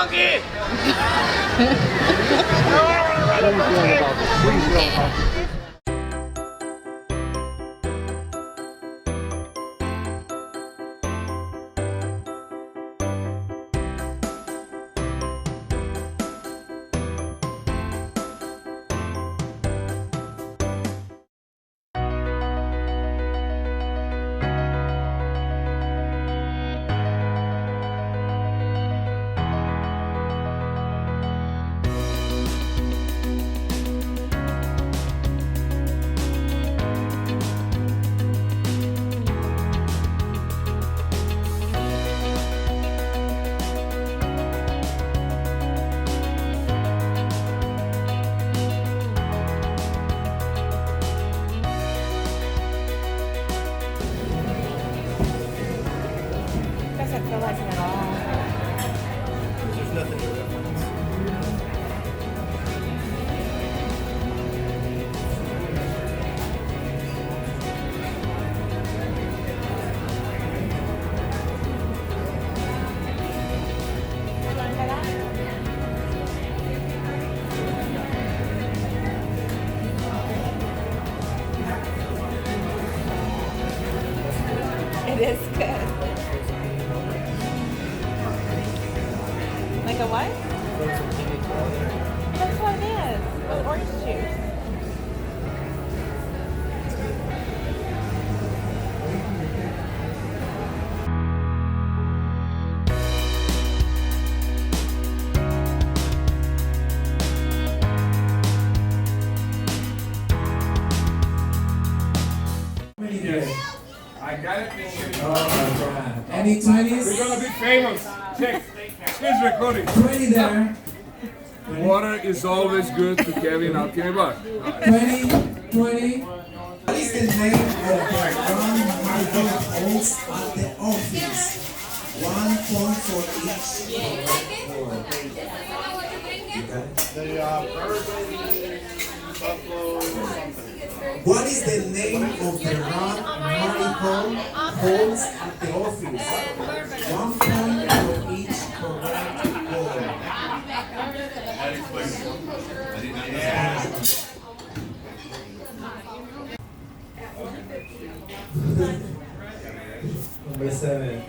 monkey! Realizing at all. There's nothing to reference. It is good. Like a what? That's what it is. With orange juice. I got it. Any 20s? We're gonna be famous. Check. Here's recording. 20 there. Water is always good to carry an Alchemy bar. 20, 20. What is the name of the non-marble holes at the office? 1 point for each. The buffalo something. What is the name of the non-marble holes at the office? 1 point for each correct hole. Number 7.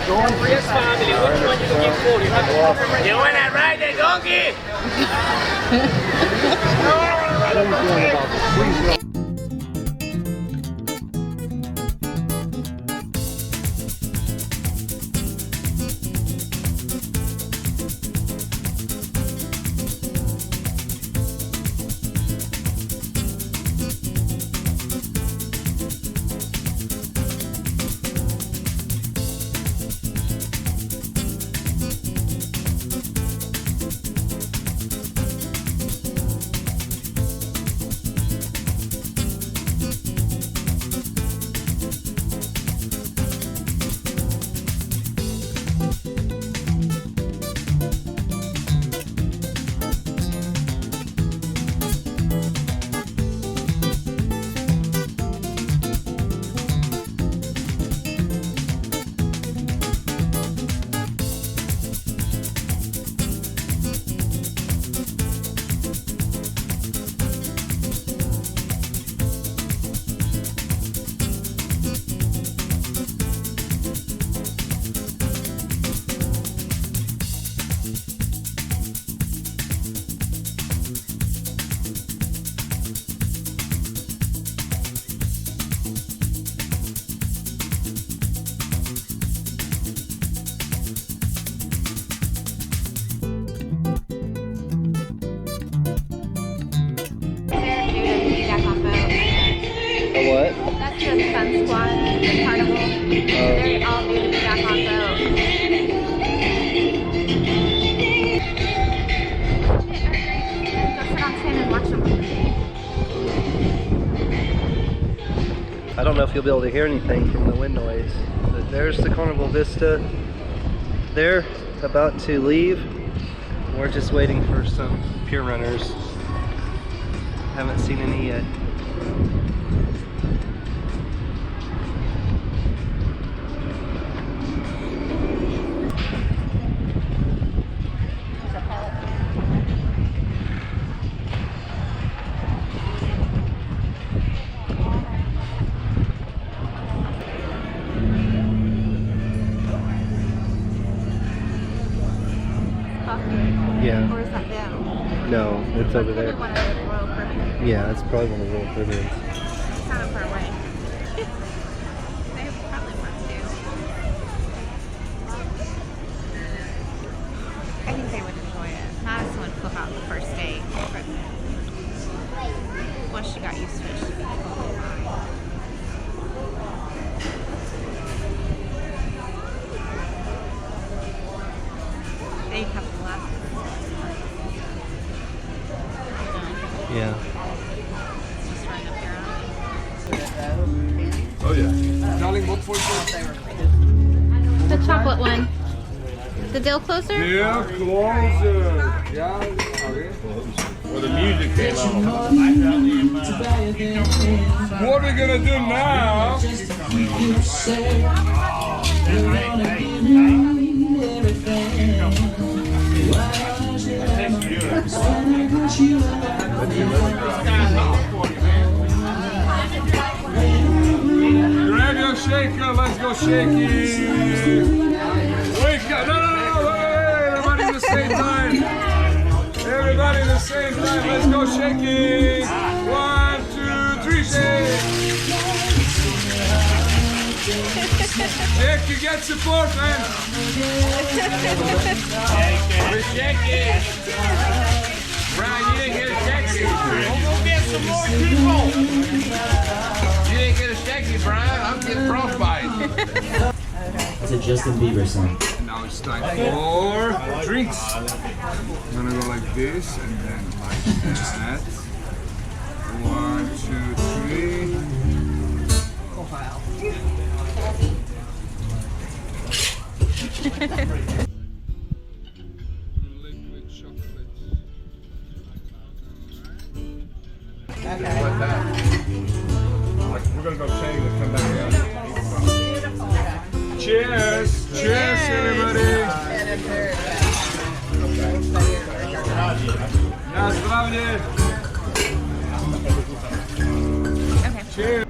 Yes, family. Which one you looking for? You wanna ride the donkey? What? That's the fun squad, the Carnival. They're all new to be back on boat. Go sit on 10 and watch them. I don't know if you'll be able to hear anything from the wind noise, but there's the Carnival Vista. They're about to leave. We're just waiting for some pier runners. Haven't seen any yet. Yeah. Or is that them? No, it's over there. One of the Royal Caribbean. Yeah, it's probably one of the Royal Caribbeans. It's kind of far away. They probably want to. I think they would enjoy it. Madison would flip out the first day, but once she got used to it, she'd be totally fine. They have to laugh. Yeah. It's just right up here. Oh yeah. Darling, what for you? The chocolate one. The dill closer? Yeah, closer. Yeah, okay. Well, the music came out. What are we gonna do now? Grab your shaker, let's go shaky. Wake up, no, hey, everybody at the same time. Everybody at the same time, let's go shaky. 1, 2, 3, shake. Shake, you get support, man. We're shaking. Brian, you didn't get a shaky. We'll go get some more people. You didn't get a shaky, Brian. I'm getting frostbite. It's a Justin Bieber song. Now it's time for drinks. I'm gonna go like this and then like that. 1, 2, 3. Oh wow. Liquid chocolate. Okay. Like that. Like we're gonna go change and come back down. Cheers! Cheers, everybody! Na zdrowie! Okay. Cheers!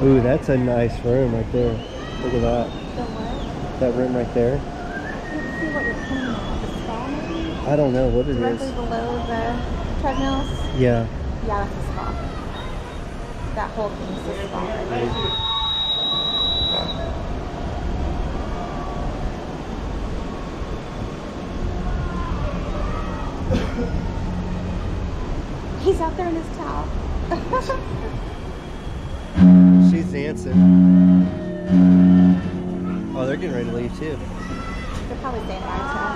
Ooh, that's a nice room right there. Look at that. The what? That room right there. Let's see what you're putting on. The spa maybe? I don't know what it Directly is. below the treadmills? Yeah. Yeah, that's a spa. That whole thing is a spa right there. He's out there in his towel. She's dancing. Oh, they're getting ready to leave too. They're probably saying bye to us.